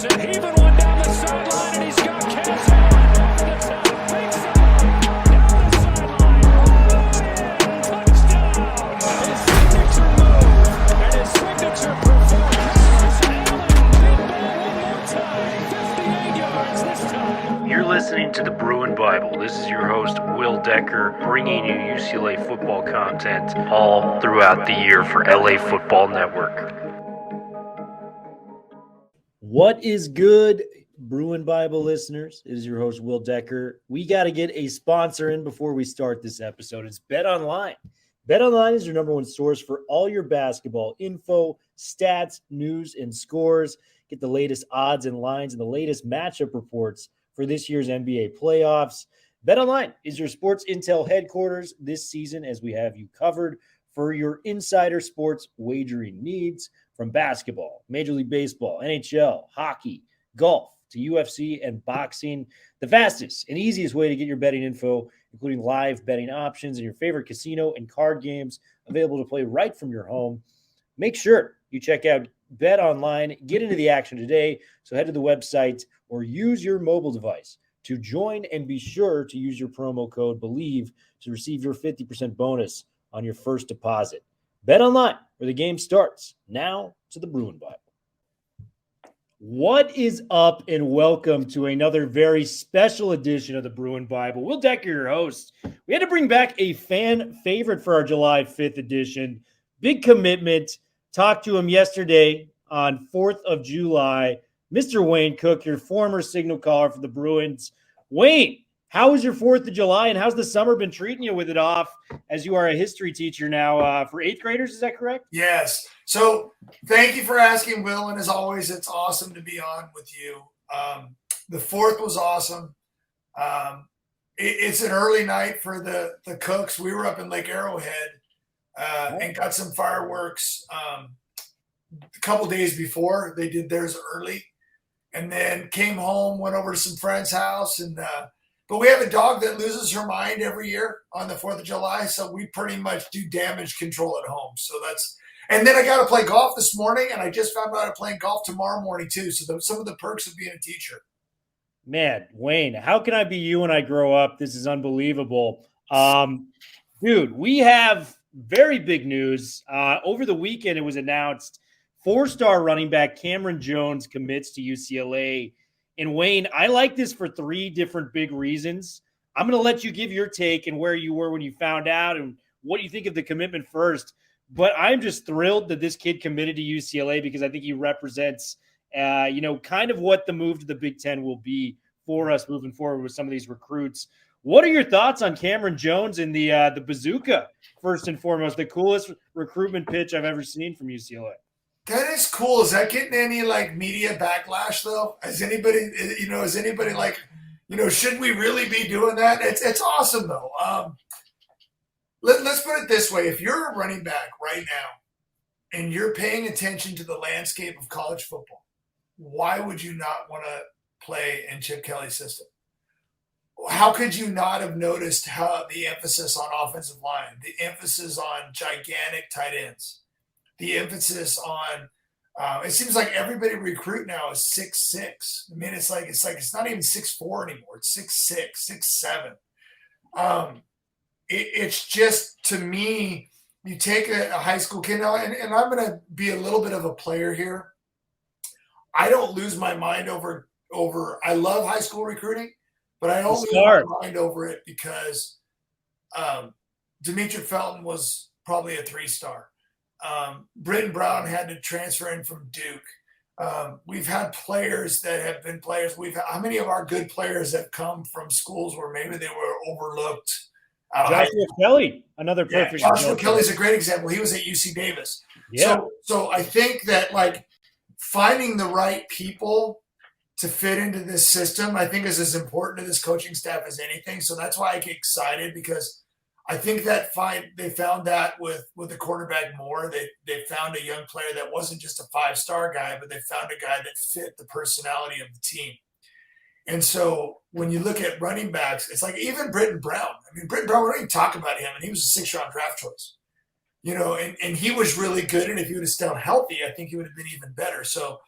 Anderson heaving one down the sideline, and he's got Cass Allen over the top. Big side, down the sideline. Touchdown. His signature move and his signature performance. Allen, big ball one more time. 58 yards this time. You're listening to the Bruin Bible. This is your host, Will Decker, bringing you UCLA football content all throughout the year for LA Football Network. What is good, Bruin Bible listeners? It is your host, Will Decker. We got to get a sponsor in before we start this episode. It's BetOnline. BetOnline is your number one source for all your basketball info, stats, news, and scores. Get the latest odds and lines and the latest matchup reports for this year's NBA playoffs. BetOnline is your sports intel headquarters this season, as we have you covered for your insider sports wagering needs. From basketball, Major League Baseball, NHL, hockey, golf, to UFC and boxing, the fastest and easiest way to get your betting info, including live betting options and your favorite casino and card games available to play right from your home. Make sure you check out BetOnline. Get into the action today. So head to the website or use your mobile device to join, and be sure to use your promo code BELIEVE to receive your 50% bonus on your first deposit. BetOnline, where the game starts. Now to the Bruin Bible. What is up, and welcome to another very special edition of the Bruin Bible. Will Decker, your host. We had to bring back a fan favorite for our July 5th edition. Big commitment. Talked to him yesterday on 4th of July. Mr. Wayne Cook, your former signal caller for the Bruins. Wayne, how was your 4th of July, and how's the summer been treating you with it off, as you are a history teacher now for 8th graders? Is that correct? Yes. So thank you for asking, Will. And as always, it's awesome to be on with you. The 4th was awesome. It's an early night for the Cooks. We were up in Lake Arrowhead and got some fireworks a couple days before. They did theirs early, and then came home, went over to some friend's house, and but we have a dog that loses her mind every year on the 4th of July, so we pretty much do damage control at home. So and then I got to play golf this morning, and I just found out I'm playing golf tomorrow morning too. So some of the perks of being a teacher. Man, Wayne, how can I be you when I grow up? This is unbelievable. Dude, we have very big news. Over the weekend, it was announced 4-star running back Cameron Jones commits to UCLA. And Wayne, I like this for 3 different big reasons. I'm going to let you give your take and where you were when you found out and what you think of the commitment first. But I'm just thrilled that this kid committed to UCLA, because I think he represents, kind of what the move to the Big Ten will be for us moving forward with some of these recruits. What are your thoughts on Cameron Jones and the bazooka, first and foremost, the coolest recruitment pitch I've ever seen from UCLA? That is cool. Is that getting any media backlash though? Is anybody should we really be doing that? It's awesome though. Let's put it this way. If you're a running back right now and you're paying attention to the landscape of college football, why would you not want to play in Chip Kelly's system? How could you not have noticed how the emphasis on offensive line, the emphasis on gigantic tight ends, the emphasis on it seems like everybody recruit now is 6'6". I mean, it's not even 6'4" anymore. It's 6'6", 6'7". It's just, to me, you take a high school kid now, and I'm going to be a little bit of a player here. I don't lose my mind over. I love high school recruiting, but I don't lose my mind over it because Demetric Felton was probably a 3-star. Britton Brown had to transfer in from Duke. We've had players that have been players. How many of our good players have come from schools where maybe they were overlooked? Joshua Kelly, another perfect. Joshua Kelly's a great example. He was at UC Davis. Yeah. So I think that finding the right people to fit into this system, I think, is as important to this coaching staff as anything. So that's why I get excited, because I think that they found that with the quarterback Moore. They found a young player that wasn't just a 5-star guy, but they found a guy that fit the personality of the team. And so when you look at running backs, it's like even Britton Brown. I mean, Britton Brown, we don't even talk about him, and he was a 6th-round draft choice. And he was really good, and if he would have stayed healthy, I think he would have been even better. So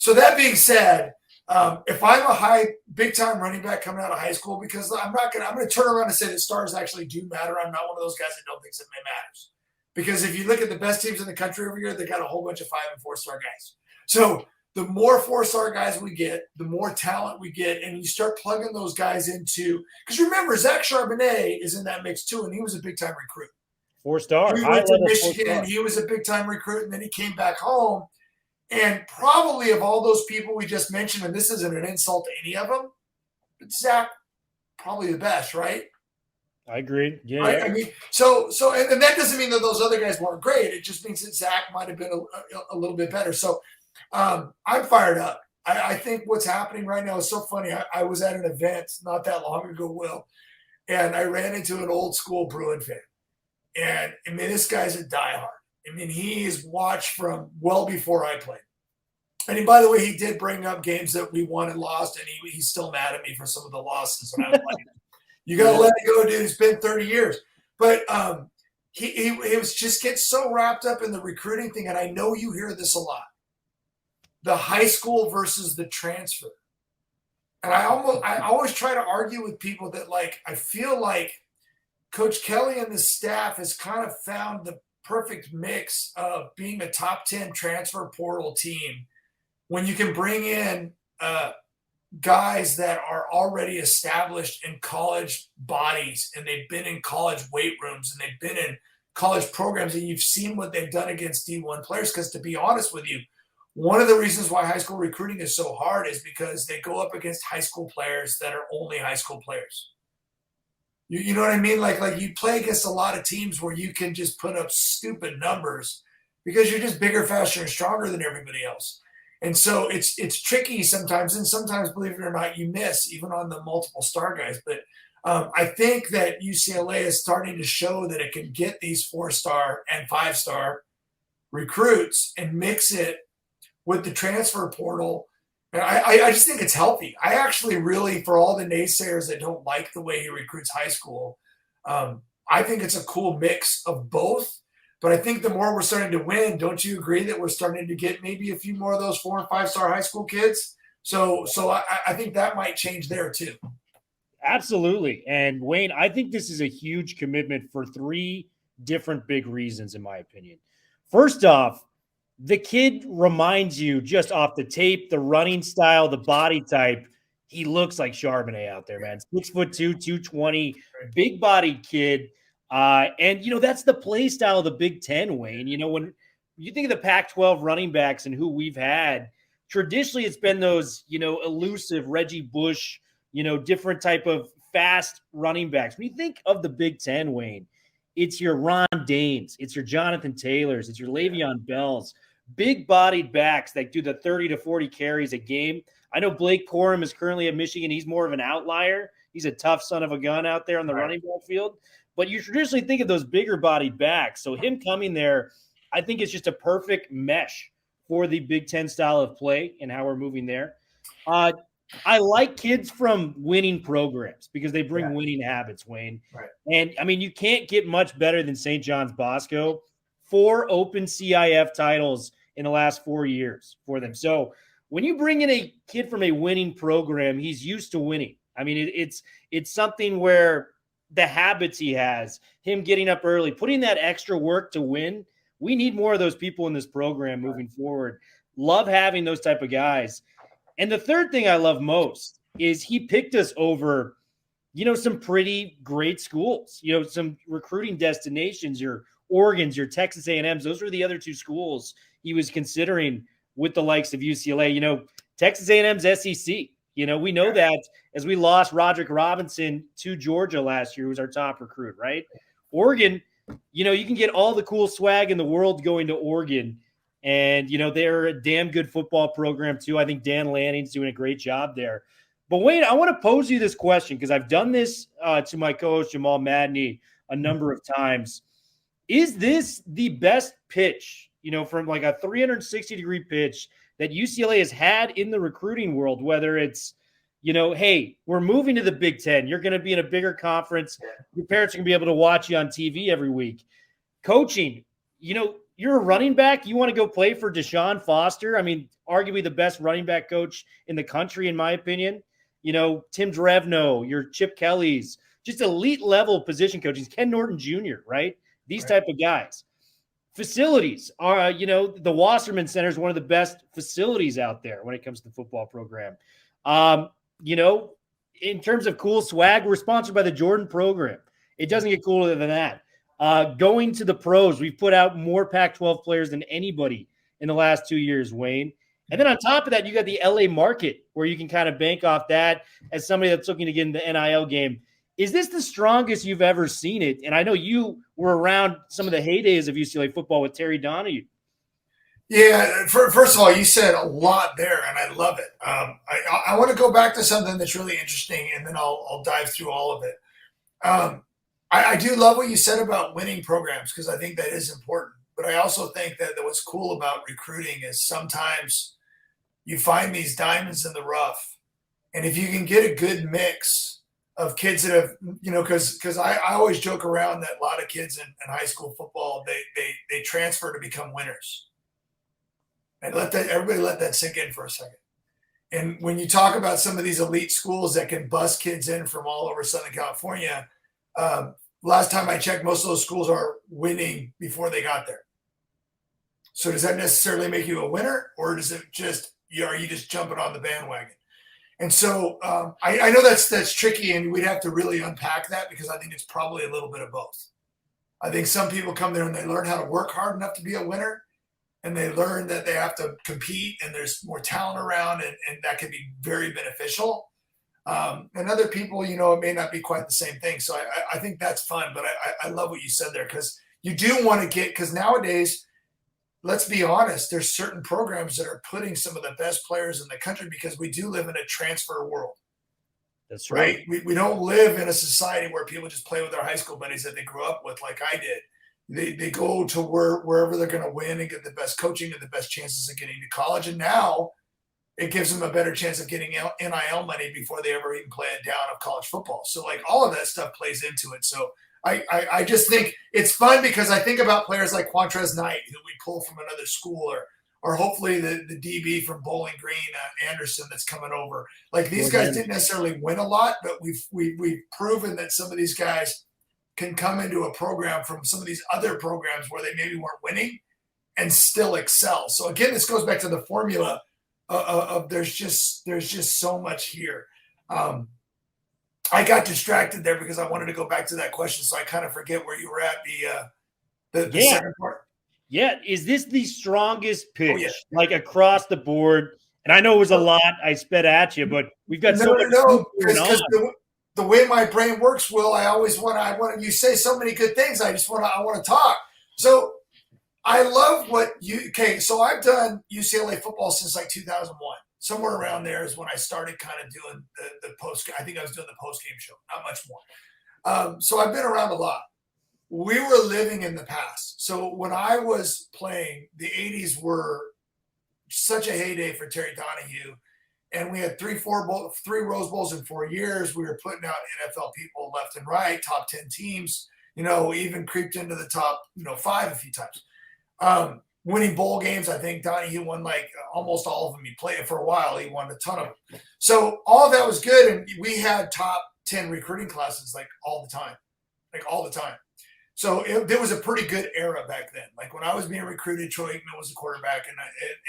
So that being said, if I'm a big time running back coming out of high school, because I'm going to turn around and say that stars actually do matter. I'm not one of those guys that don't think that it matters. Because if you look at the best teams in the country every year, they got a whole bunch of 5 and 4-star guys. So the more 4-star guys we get, the more talent we get, and you start plugging those guys into. Because remember, Zach Charbonnet is in that mix too, and he was a big time recruit. 4-star. He went to Michigan. He was a big time recruit, and then he came back home. And probably of all those people we just mentioned, and this isn't an insult to any of them, but Zach probably the best, right? I agree. Yeah. Right? I mean, so and that doesn't mean that those other guys weren't great. It just means that Zach might have been a little bit better. So I'm fired up. I think what's happening right now is so funny. I was at an event not that long ago, Will, and I ran into an old school Bruin fan. And I mean, this guy's a diehard. I mean, he's watched from well before I played. And by the way, he did bring up games that we won and lost, and he's still mad at me for some of the losses. And I was like, you got to let it go, dude. It's been 30 years. But he was just getting so wrapped up in the recruiting thing, and I know you hear this a lot. The high school versus the transfer. And I always try to argue with people that, like, I feel like Coach Kelly and the staff has kind of found the perfect mix of being a top 10 transfer portal team when you can bring in guys that are already established in college bodies, and they've been in college weight rooms, and they've been in college programs, and you've seen what they've done against D1 players. Because to be honest with you, one of the reasons why high school recruiting is so hard is because they go up against high school players that are only high school players. You know what I mean? Like you play against a lot of teams where you can just put up stupid numbers because you're just bigger, faster, and stronger than everybody else. And so it's tricky sometimes, and sometimes, believe it or not, you miss even on the multiple star guys. But I think that UCLA is starting to show that it can get these 4-star and 5-star recruits and mix it with the transfer portal. And I just think it's healthy. I actually really, for all the naysayers that don't like the way he recruits high school, I think it's a cool mix of both. But I think the more we're starting to win, don't you agree that we're starting to get maybe a few more of those 4- and 5-star high school kids? So I think that might change there too. Absolutely. And Wayne, I think this is a huge commitment for 3 different big reasons, in my opinion. First off, the kid reminds you just off the tape, the running style, the body type. He looks like Charbonnet out there, man. 6'2", 220, big-bodied kid. And, that's the play style of the Big Ten, Wayne. When you think of the Pac-12 running backs and who we've had, traditionally it's been those, elusive Reggie Bush, different type of fast running backs. When you think of the Big Ten, Wayne, it's your Ron Danes, it's your Jonathan Taylors, it's your Le'Veon Bells, big-bodied backs that do the 30 to 40 carries a game. I know Blake Corum is currently at Michigan. He's more of an outlier. He's a tough son of a gun out there on the running back field. But you traditionally think of those bigger-bodied backs. So him coming there, I think it's just a perfect mesh for the Big Ten style of play and how we're moving there. I like kids from winning programs because they bring winning habits, Wayne. Right. And, I mean, you can't get much better than St. John's Bosco. 4 open CIF titles in the last 4 years for them. So when you bring in a kid from a winning program, he's used to winning. I mean, it's something where the habits he has, him getting up early, putting that extra work to win, we need more of those people in this program moving forward. Love having those type of guys. And the third thing I love most is he picked us over, some pretty great schools, some recruiting destinations, your Oregons, your Texas A&Ms. Those were the other 2 schools he was considering with the likes of UCLA. Texas A&M's SEC. We know that as we lost Roderick Robinson to Georgia last year, who was our top recruit, right? Oregon, you can get all the cool swag in the world going to Oregon. And, they're a damn good football program, too. I think Dan Lanning's doing a great job there. But, Wayne, I want to pose you this question because I've done this to my co-host Jamal Madney a number of times. Is this the best pitch, from like a 360-degree pitch that UCLA has had in the recruiting world, whether it's, hey, we're moving to the Big Ten. You're going to be in a bigger conference. Your parents are going to be able to watch you on TV every week. Coaching, you're a running back. You want to go play for Deshaun Foster. I mean, arguably the best running back coach in the country, in my opinion. Tim Drevno, your Chip Kelly's, just elite level position coaches. Ken Norton Jr., right? These type of guys. Facilities are, the Wasserman Center is one of the best facilities out there when it comes to the football program. In terms of cool swag, we're sponsored by the Jordan program. It doesn't get cooler than that. Going to the pros, we've put out more Pac-12 players than anybody in the last 2 years, Wayne. And then on top of that, you got the LA market where you can kind of bank off that as somebody that's looking to get in the NIL game. Is this the strongest you've ever seen it? And I know you were around some of the heydays of UCLA football with Terry Donahue. Yeah, first of all, you said a lot there, and I love it. I want to go back to something that's really interesting, and then I'll dive through all of it. I do love what you said about winning programs because I think that is important. But I also think that what's cool about recruiting is sometimes you find these diamonds in the rough. And if you can get a good mix of kids that have, because I always joke around that a lot of kids in high school football, they transfer to become winners. And everybody let that sink in for a second. And when you talk about some of these elite schools that can bust kids in from all over Southern California, last time I checked, most of those schools are winning before they got there. So does that necessarily make you a winner, or does it just, are you just jumping on the bandwagon? And so I know that's tricky, and we'd have to really unpack that because I think it's probably a little bit of both. I think some people come there and they learn how to work hard enough to be a winner, and they learn that they have to compete and there's more talent around, and that can be very beneficial. And other people, it may not be quite the same thing. So I think that's fun, but I love what you said there because you do want to because nowadays, let's be honest, there's certain programs that are putting some of the best players in the country because we do live in a transfer world. That's right. We don't live in a society where people just play with their high school buddies that they grew up with like I did. They go to wherever they're going to win and get the best coaching and the best chances of getting to college. And now it gives them a better chance of getting NIL money before they ever even play a down of college football. So like all of that stuff plays into it. So I just think it's fun because I think about players like Quantrez Knight, who we pull from another school, or hopefully the DB from Bowling Green, Anderson, that's coming over. Like these guys didn't necessarily win a lot, but we've proven that some of these guys can come into a program from some of these other programs where they maybe weren't winning and still excel. So again, this goes back to the formula of there's just so much here. I got distracted there because I wanted to go back to that question, so I kind of forget where you were at the second part. Yeah, is this the strongest pitch, like across the board? And I know it was a lot I sped at you, but we've got no, because the way my brain works, Will, I want you say so many good things. I want to talk. So I love so I've done UCLA football since like 2001. Somewhere around there is when I started kind of doing the post. I think I was doing the post-game show, not much more. So I've been around a lot. We were living in the past. So when I was playing, the 80s were such a heyday for Terry Donahue. And we had three Rose Bowls in 4 years. We were putting out NFL people left and right, top 10 teams, even creeped into the top, 5 a few times. Winning bowl games. I think Donahue won like almost all of them. He played for a while. He won a ton of them. So all of that was good. And we had top 10 recruiting classes like all the time. So there was a pretty good era back then. Like when I was being recruited, Troy Aikman was a quarterback, and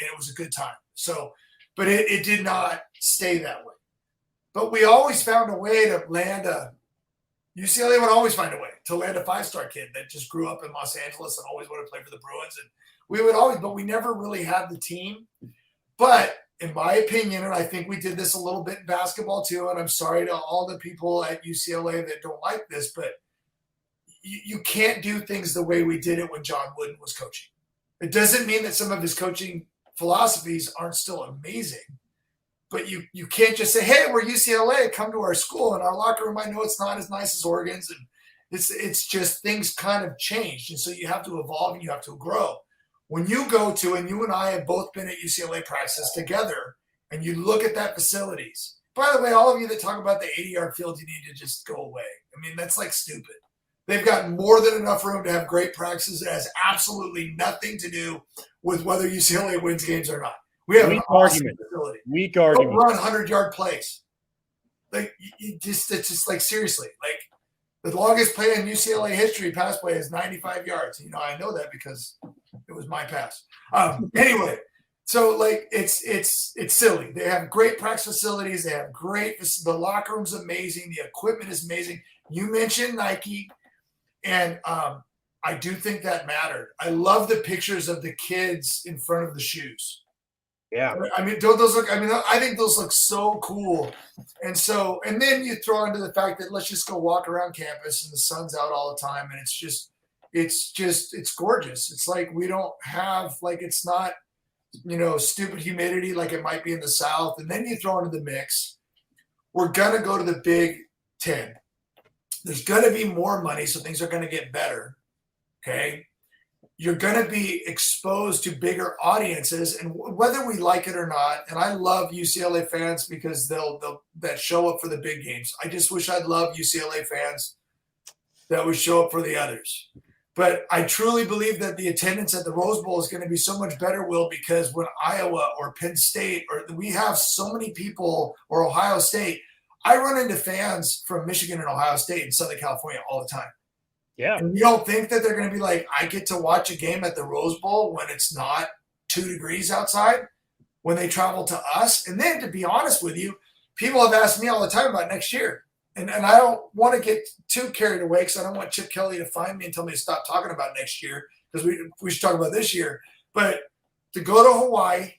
it was a good time. So, but it did not stay that way. But we always found a way to land UCLA would always find a way to land a 5-star kid that just grew up in Los Angeles and always wanted to play for the Bruins. And but we never really had the team. But in my opinion, and I think we did this a little bit in basketball too, and I'm sorry to all the people at UCLA that don't like this, but you can't do things the way we did it when John Wooden was coaching. It doesn't mean that some of his coaching philosophies aren't still amazing, but you can't just say, hey, we're UCLA, come to our school. In our locker room, I know it's not as nice as Oregon's, and it's just things kind of changed. And so you have to evolve and you have to grow. When you go to, and you and I have both been at UCLA practices together, and you look at that facilities. By the way, all of you that talk about the 80-yard field, you need to just go away. I mean, that's like stupid. They've got more than enough room to have great practices. It has absolutely nothing to do with whether UCLA wins games or not. We have an awesome facility. Weak Don't argument. run 100-yard plays. Like, it's just like, seriously, like, the longest play in UCLA history, pass play, is 95 yards. You know, I know that because it was my pass. Anyway, so like it's silly. They have great practice facilities. They have the locker room's amazing. The equipment is amazing. You mentioned Nike, and I do think that mattered. I love the pictures of the kids in front of the shoes. Yeah. I mean, don't those look? I mean, I think those look so cool. And then you throw into the fact that let's just go walk around campus and the sun's out all the time, and it's gorgeous. It's like we don't have, like, it's not, stupid humidity like it might be in the South. And then you throw into the mix, we're gonna go to the Big Ten. There's gonna be more money, so things are gonna get better. Okay. You're going to be exposed to bigger audiences, and whether we like it or not. And I love UCLA fans because they'll show up for the big games. I just wish I'd love UCLA fans that would show up for the others. But I truly believe that the attendance at the Rose Bowl is going to be so much better, Will, because when Iowa or Penn State, or we have so many people, or Ohio State, I run into fans from Michigan and Ohio State and Southern California all the time. Yeah. And you don't think that they're going to be like, I get to watch a game at the Rose Bowl when it's not 2 degrees outside, when they travel to us? And then, to be honest with you, people have asked me all the time about next year. And I don't want to get too carried away because I don't want Chip Kelly to find me and tell me to stop talking about next year, because we should talk about this year. But to go to Hawaii,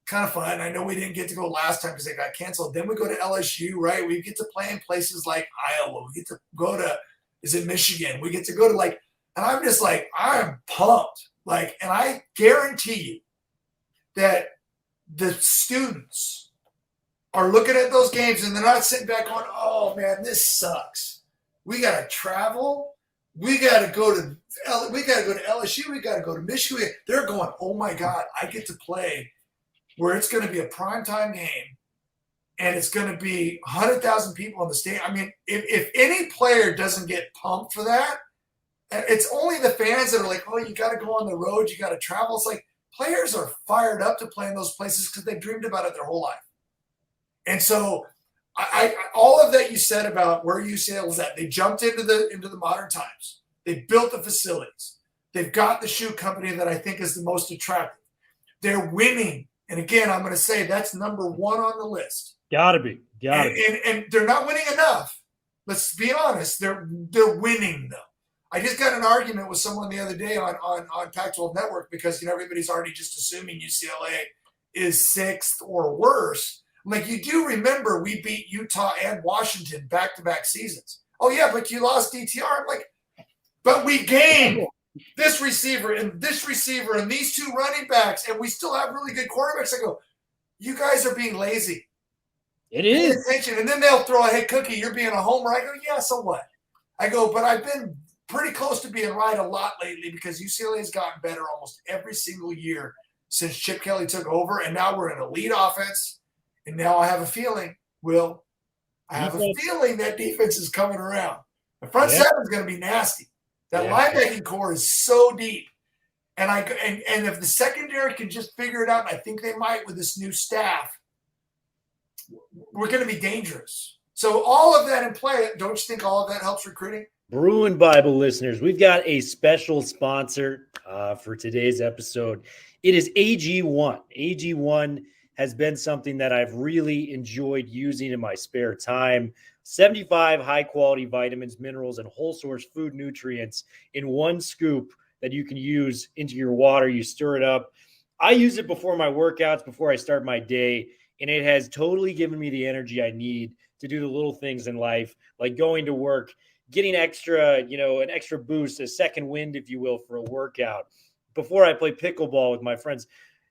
kind of fun. I know we didn't get to go last time because they got canceled. Then we go to LSU, right? We get to play in places like Iowa. We get to go to – is it Michigan? We get to go to, like, and I'm just like, I'm pumped. Like, and I guarantee you that the students are looking at those games and they're not sitting back going, oh man, this sucks. We got to travel. We got to go to LSU. We got to go to Michigan. They're going, oh my God, I get to play where it's going to be a primetime game. And it's going to be 100,000 people in the stadium. I mean, if any player doesn't get pumped for that, it's only the fans that are like, oh, you got to go on the road, you got to travel. It's like, players are fired up to play in those places because they've dreamed about it their whole life. And so I all of that you said about where UCLA is at, they jumped into the modern times. They built the facilities. They've got the shoe company that I think is the most attractive. They're winning. And again, I'm going to say that's number one on the list. Gotta be. And they're not winning enough. Let's be honest. They're winning, though. I just got an argument with someone the other day on Pac-12 Network because, everybody's already just assuming UCLA is 6th or worse. I'm like, you do remember we beat Utah and Washington back-to-back seasons. Oh, yeah, but you lost DTR. I'm like, but we gained this receiver and these 2 running backs, and we still have really good quarterbacks. I go, you guys are being lazy. It is. Pay attention. And then they'll throw a, hey, Cookie, you're being a homer. I go, yeah, so what? I go, but I've been pretty close to being right a lot lately because UCLA has gotten better almost every single year since Chip Kelly took over. And now we're an elite offense. And now I have a feeling, Will, that defense is coming around. The front seven is going to be nasty. That linebacking core is so deep. And if the secondary can just figure it out, and I think they might with this new staff, we're going to be dangerous. So all of that in play, don't you think all of that helps recruiting? Bruin Bible listeners, we've got a special sponsor for today's episode. It is AG1. AG1 has been something that I've really enjoyed using in my spare time. 75 high-quality vitamins, minerals, and whole-source food nutrients in one scoop that you can use into your water. You stir it up. I use it before my workouts, before I start my day, and it has totally given me the energy I need to do the little things in life, like going to work, getting extra, an extra boost, a second wind, if you will, for a workout. Before I play pickleball with my friends,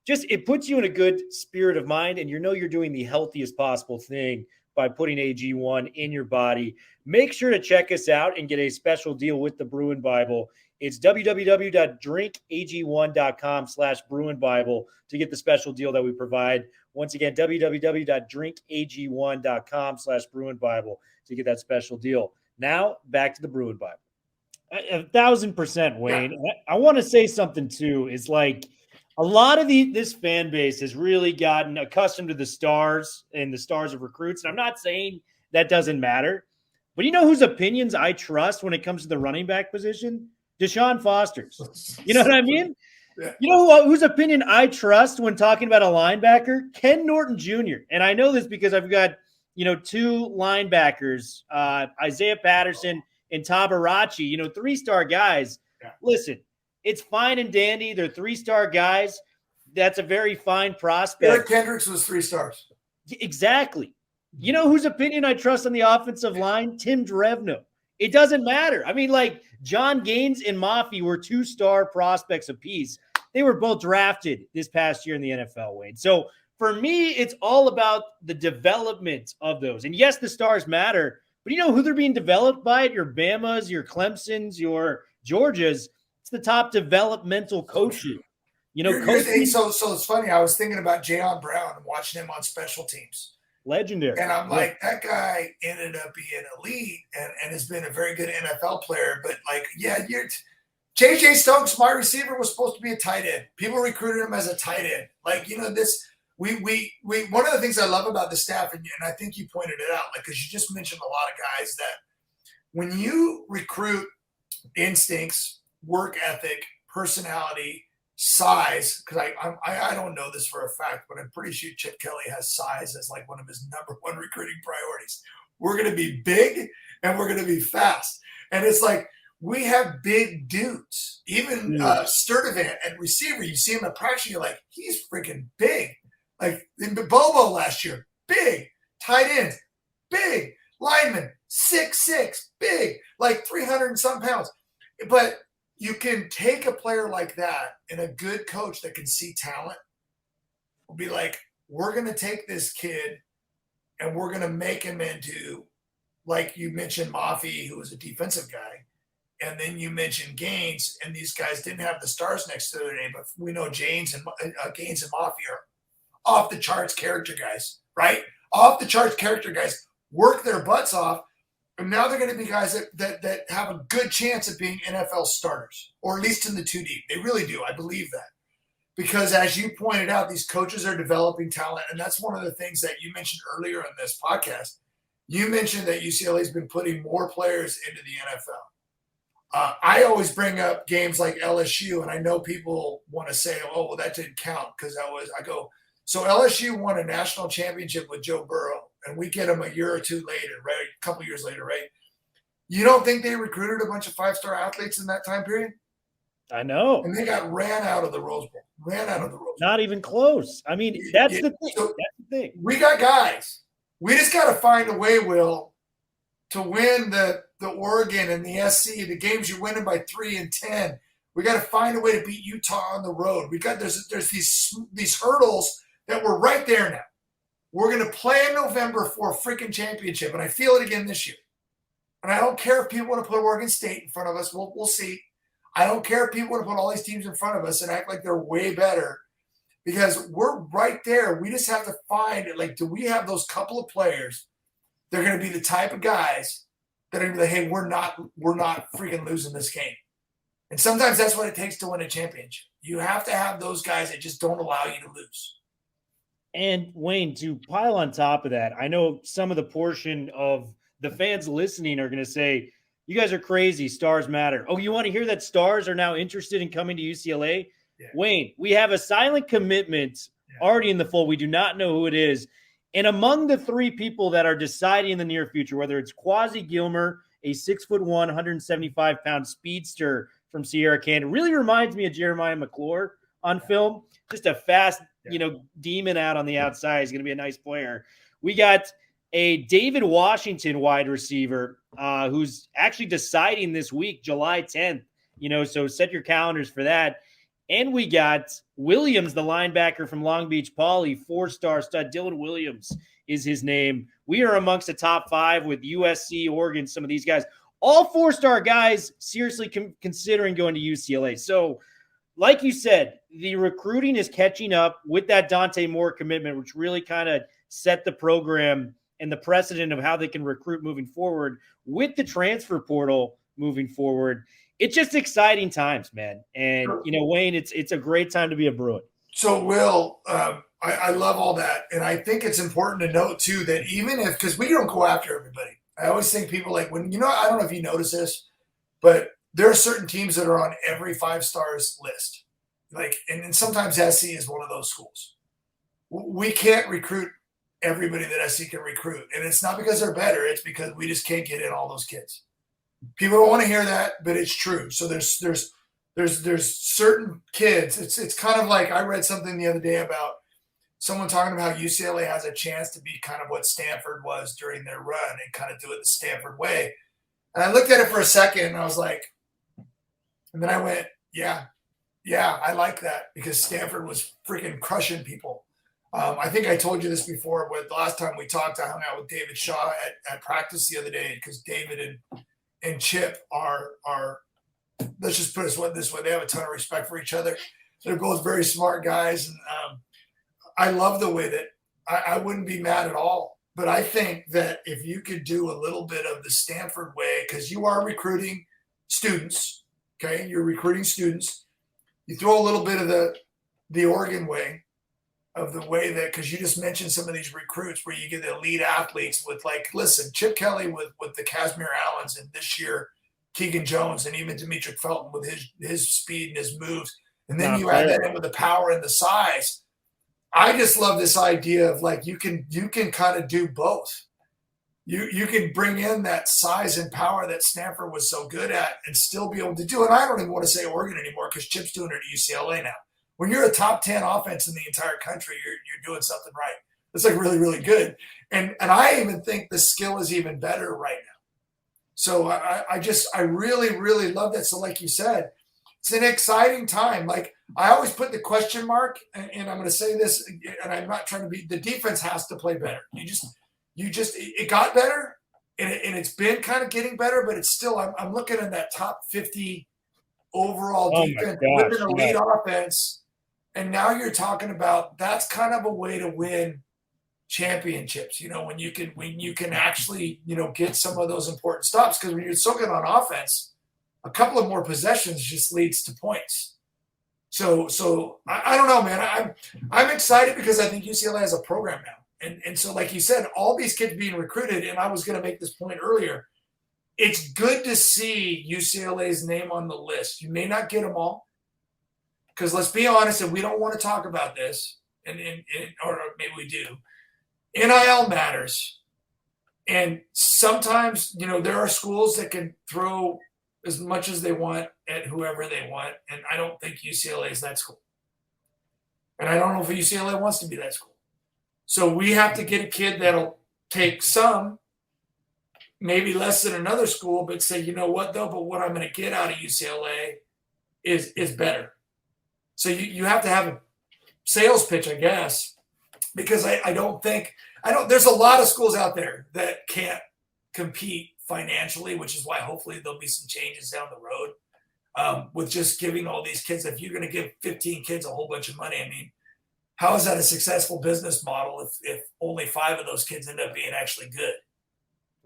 it puts you in a good spirit of mind, and you're doing the healthiest possible thing by putting AG1 in your body. Make sure to check us out and get a special deal with the Bruin Bible. It's www.drinkag1.com/Bruin Bible to get the special deal that we provide. Once again, www.drinkag1.com/Bruin Bible to get that special deal. Now, back to the Bruin Bible. 1,000%, Wayne. Yeah. I want to say something too. Is like a lot of this fan base has really gotten accustomed to the stars and the stars of recruits. And I'm not saying that doesn't matter, but you know whose opinions I trust when it comes to the running back position? Deshaun Foster's. You know what I mean? Yeah. You know whose opinion I trust when talking about a linebacker? Ken Norton Jr. And I know this because I've got, two linebackers, Isaiah Patterson and Tabarachi, 3-star guys. Yeah. Listen, it's fine and dandy. They're 3-star guys. That's a very fine prospect. Eric Kendricks was 3 stars. Exactly. You know whose opinion I trust on the offensive line? Tim Drevno. It doesn't matter. I mean, like John Gaines and Mafi were 2-star prospects apiece. They were both drafted this past year in the NFL, Wayne. So for me, it's all about the development of those. And yes, the stars matter, but you know who they're being developed by? Your Bamas, your Clemsons, your Georgias. It's the top developmental coaches. So it's funny. I was thinking about Jayon Brown and watching him on special teams. Legendary. And I'm like, that guy ended up being elite and has been a very good NFL player. But J.J. Stokes, my receiver, was supposed to be a tight end. People recruited him as a tight end. We one of the things I love about the staff, and I think you pointed it out, because you just mentioned a lot of guys that when you recruit instincts, work ethic, personality, size, because I don't know this for a fact, but I'm pretty sure Chip Kelly has size as like one of his number one recruiting priorities. We're going to be big and we're going to be fast. And it's like, we have big dudes. Even Sturdivant at receiver, you see him at practice, you're like, he's freaking big. Like in Bobo last year, big. Tight ends, big. Lineman, 6'6", big. Like 300 and some pounds. But you can take a player like that and a good coach that can see talent will be like, we're going to take this kid and we're going to make him into, like you mentioned, Mafi, who was a defensive guy. And then you mentioned Gaines, and these guys didn't have the stars next to their name, but we know Gaines and Mafi are off the charts character guys, right? Off the charts character guys work their butts off. And now they're going to be guys that have a good chance of being NFL starters, or at least in the 2 deep. They really do. I believe that. Because as you pointed out, these coaches are developing talent. And that's one of the things that you mentioned earlier in this podcast. You mentioned that UCLA has been putting more players into the NFL. I always bring up games like LSU, and I know people want to say, oh, well, that didn't count because I go, so LSU won a national championship with Joe Burrow, and we get them a year or two later, right? A couple years later, right? You don't think they recruited a bunch of 5-star athletes in that time period? I know. And they got ran out of the Rose Bowl. Not even close. I mean, that's the thing. So that's the thing. We got guys. We just got to find a way, Will, to win the Oregon and the SC, the games you're winning by 3 and 10. We got to find a way to beat Utah on the road. There's these hurdles that we're right there now. We're going to play in November for a freaking championship, and I feel it again this year. And I don't care if people want to put Oregon State in front of us. We'll see. I don't care if people want to put all these teams in front of us and act like they're way better, because we're right there. We just have to find it. Like, do we have those couple of players? They're going to be the type of guys that are going to be like, hey, we're not freaking losing this game. And sometimes that's what it takes to win a championship. You have to have those guys that just don't allow you to lose. And Wayne, to pile on top of that, I know some of the portion of the fans listening are going to say, you guys are crazy. Stars matter. Oh, you want to hear that stars are now interested in coming to UCLA? Yeah. Wayne, we have a silent commitment already in the fold. We do not know who it is. And among the 3 people that are deciding in the near future, whether it's Quasi Gilmer, a 6'1", 175-pound speedster from Sierra Canyon, really reminds me of Jeremiah McClure on film. Just a fast, demon out on the outside. He's going to be a nice player. We got a David Washington wide receiver who's actually deciding this week, July 10th. So set your calendars for that. And we got Williams, the linebacker from Long Beach Poly, 4-star stud. Dylan Williams is his name. We are amongst the top 5 with USC, Oregon, some of these guys. All 4-star guys seriously considering going to UCLA. So, like you said, the recruiting is catching up with that Dante Moore commitment, which really kind of set the program and the precedent of how they can recruit moving forward. With the transfer portal, moving forward. It's just exciting times, man. And, Wayne, it's a great time to be a Bruin. So, Will, I love all that. And I think it's important to note, too, that even if – because we don't go after everybody. I always think people like when – I don't know if you notice this, but there are certain teams that are on every 5 stars list. And sometimes SC is one of those schools. We can't recruit everybody that SC can recruit. And it's not because they're better. It's because we just can't get in all those kids. People don't want to hear that, but it's true. So there's certain kids. It's kind of like I read something the other day about someone talking about how UCLA has a chance to be kind of what Stanford was during their run and kind of do it the Stanford way. And I looked at it for a second and I was like, and then I went, yeah, I like that because Stanford was freaking crushing people. I think I told you this before, but the last time we talked, I hung out with David Shaw at practice the other day because David and Chip are let's just put it this way, they have a ton of respect for each other. They're both very smart guys, and I love the way that I wouldn't be mad at all. But I think that if you could do a little bit of the Stanford way, because you are recruiting students, okay? You're recruiting students. You throw a little bit of the Oregon way, of the way that, because you just mentioned some of these recruits where you get the elite athletes with listen, Chip Kelly with the Casimir Allens, and this year Keegan Jones, and even Demetri Felton with his speed and his moves. And then you add that in with the power and the size. I just love this idea of you can kind of do both. You can bring in that size and power that Stanford was so good at and still be able to do. And I don't even want to say Oregon anymore because Chip's doing it at UCLA now. When you're a top 10 offense in the entire country, you're doing something right. It's really, really good. And I even think the skill is even better right now. So I really, really love that. So like you said, it's an exciting time. I always put the question mark, and I'm going to say this, and I'm not trying to be – the defense has to play better. It got better, and it's been kind of getting better, but it's still – I'm looking at that top 50 overall defense with an elite offense. And now you're talking about that's kind of a way to win championships, when you can actually, get some of those important stops. Because when you're so good on offense, a couple of more possessions just leads to points. So I don't know, man. I'm excited because I think UCLA has a program now. And so like you said, all these kids being recruited, and I was going to make this point earlier, it's good to see UCLA's name on the list. You may not get them all. Because let's be honest, and we don't want to talk about this, or maybe we do. NIL matters. And sometimes, there are schools that can throw as much as they want at whoever they want. And I don't think UCLA is that school. And I don't know if UCLA wants to be that school. So we have to get a kid that'll take some, maybe less than another school, but say, you know what, though, but what I'm going to get out of UCLA is better. So you have to have a sales pitch, I guess, because there's a lot of schools out there that can't compete financially, which is why hopefully there'll be some changes down the road with just giving all these kids. If you're going to give 15 kids a whole bunch of money, I mean, how is that a successful business model if only 5 of those kids end up being actually good?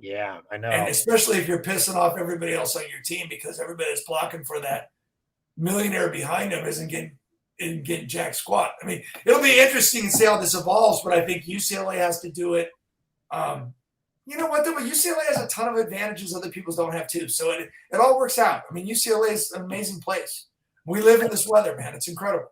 Yeah, I know. And especially if you're pissing off everybody else on your team because everybody that's blocking for that millionaire behind them isn't getting jack squat. I mean, it'll be interesting to see how this evolves, but I think UCLA has to do it. You know what, though? UCLA has a ton of advantages other people don't have too. So it all works out. I mean, UCLA is an amazing place. We live in this weather, man. It's incredible.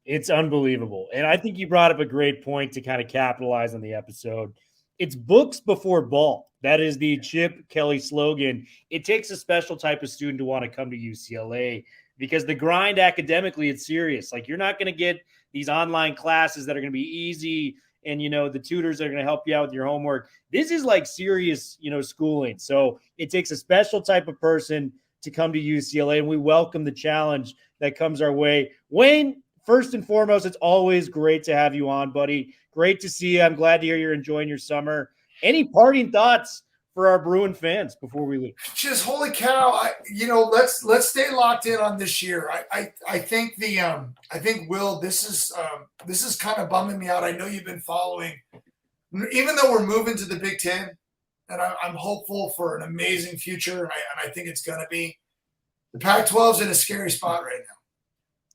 It's unbelievable. And I think you brought up a great point to kind of capitalize on the episode. It's books before ball. That is the Chip Kelly slogan. It takes a special type of student to want to come to UCLA because the grind academically, it's serious. You're not going to get these online classes that are going to be easy and, the tutors are going to help you out with your homework. This is serious, schooling. So it takes a special type of person to come to UCLA, and we welcome the challenge that comes our way. Wayne, first and foremost, it's always great to have you on, buddy. Great to see you. I'm glad to hear you're enjoying your summer. Any parting thoughts for our Bruin fans before we leave? Just holy cow! Let's stay locked in on this year. I think Will, this is kind of bumming me out. I know you've been following, even though we're moving to the Big Ten. and I'm hopeful for an amazing future, and I think it's going to be. The Pac-12 is in a scary spot right now.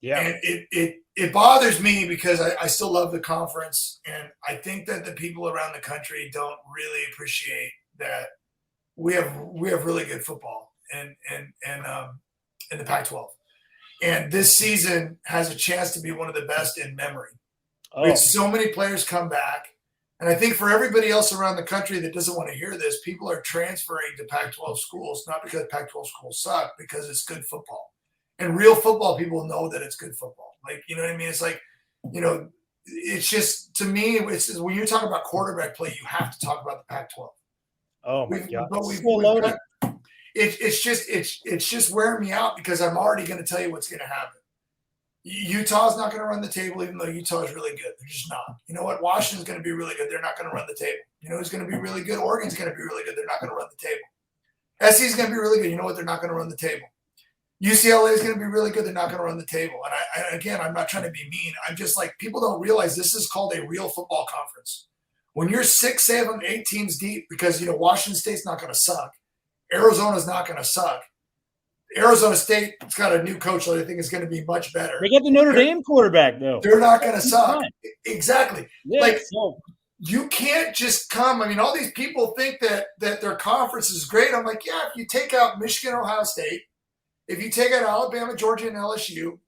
Yeah. And it bothers me because I still love the conference, and I think that the people around the country don't really appreciate that we have really good football in the Pac-12. And this season has a chance to be one of the best in memory. We had so many players come back. And I think for everybody else around the country that doesn't want to hear this, people are transferring to Pac-12 schools, not because Pac-12 schools suck, because it's good football. And real football people know that it's good football. Like, you know what I mean? It's like, you know, it's just, to me, it's when you talk about quarterback play, you have to talk about the Pac-12. Oh my God. It's just wearing me out because I'm already going to tell you what's going to happen. Utah's not going to run the table, even though Utah is really good. They're just not. You know what? Washington's going to be really good. They're not going to run the table. You know who's going to be really good? Oregon's going to be really good. They're not going to run the table. SC's going to be really good. You know what? They're not going to run the table. UCLA is going to be really good. They're not going to run the table. And again, I'm not trying to be mean. I'm just like, people don't realize this is called a real football conference. When you're 6, 7, 8 teams deep, because, you know, Washington State's not going to suck. Arizona's not going to suck. Arizona State's got a new coach that I think is going to be much better. They get the Notre Dame quarterback, though. They're not going to suck. Exactly. Yeah, like, so. You can't just come. I mean, all these people think that their conference is great. I'm like, yeah, if you take out Michigan, Ohio State, if you take out Alabama, Georgia, and LSU,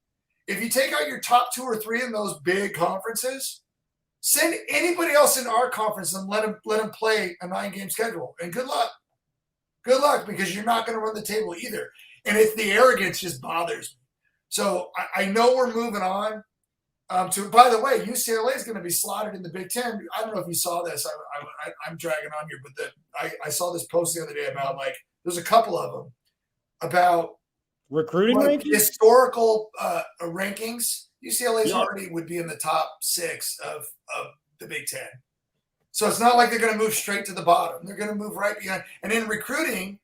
if you take out your top 2 or 3 in those big conferences, send anybody else in our conference and let them play a 9-game schedule. And good luck. Good luck, because you're not going to run the table either. And it's the arrogance just bothers me. So I know we're moving on. By the way, UCLA is going to be slotted in the Big Ten. I don't know if you saw this. I'm dragging on here, but I saw this post the other day about, like, there's a couple of them about recruiting rankings? Historical rankings. UCLA's already would be in the top 6 of the Big Ten. So it's not like they're going to move straight to the bottom. They're going to move right behind. And in recruiting,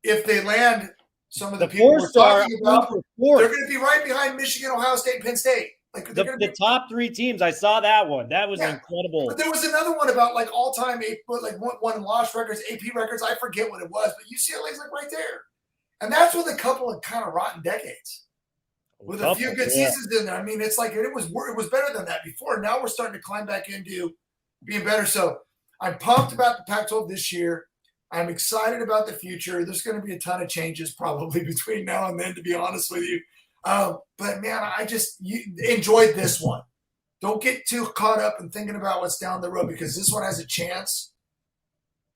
if they land some of the people we're talking about, they're going to be right behind Michigan, Ohio State, and Penn State. Like the top 3 teams. I saw that one. That was incredible. But there was another one about, like, all-time won lost records, AP records. I forget what it was, but UCLA's like right there. And that's with a couple of kind of rotten decades, with a few good seasons in there. I mean, it's like it was better than that before. Now we're starting to climb back into being better. So I'm pumped about the Pac-12 this year. I'm excited about the future. There's going to be a ton of changes probably between now and then, to be honest with you. But, man, you enjoyed this one. Don't get too caught up in thinking about what's down the road, because this one has a chance,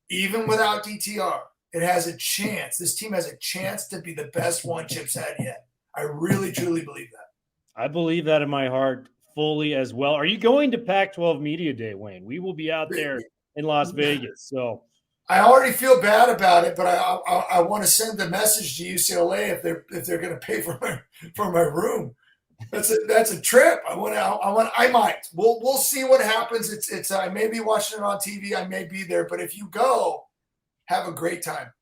even without DTR. It has a chance. This team has a chance to be the best one Chip's had yet. I really, truly believe that. I believe that in my heart fully as well. Are you going to Pac-12 Media Day, Wayne? We will be out there in Las Vegas. So I already feel bad about it, but I want to send the message to UCLA if they're going to pay for my room. That's a trip. I might. We'll see what happens. It's I may be watching it on TV. I may be there, but if you go, have a great time.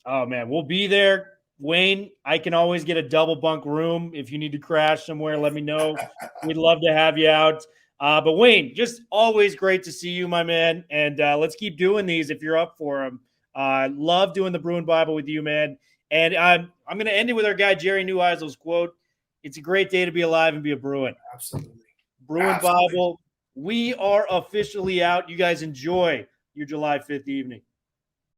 Oh man, we'll be there. Wayne, I can always get a double bunk room. If you need to crash somewhere, let me know. We'd love to have you out. But Wayne, just always great to see you, my man. And let's keep doing these if you're up for them. Love doing the Bruin Bible with you, man. And I'm going to end it with our guy, Jerry Neuheisel's quote. It's a great day to be alive and be a Bruin. Absolutely. Bruin Bible, we are officially out. You guys enjoy your July 5th evening.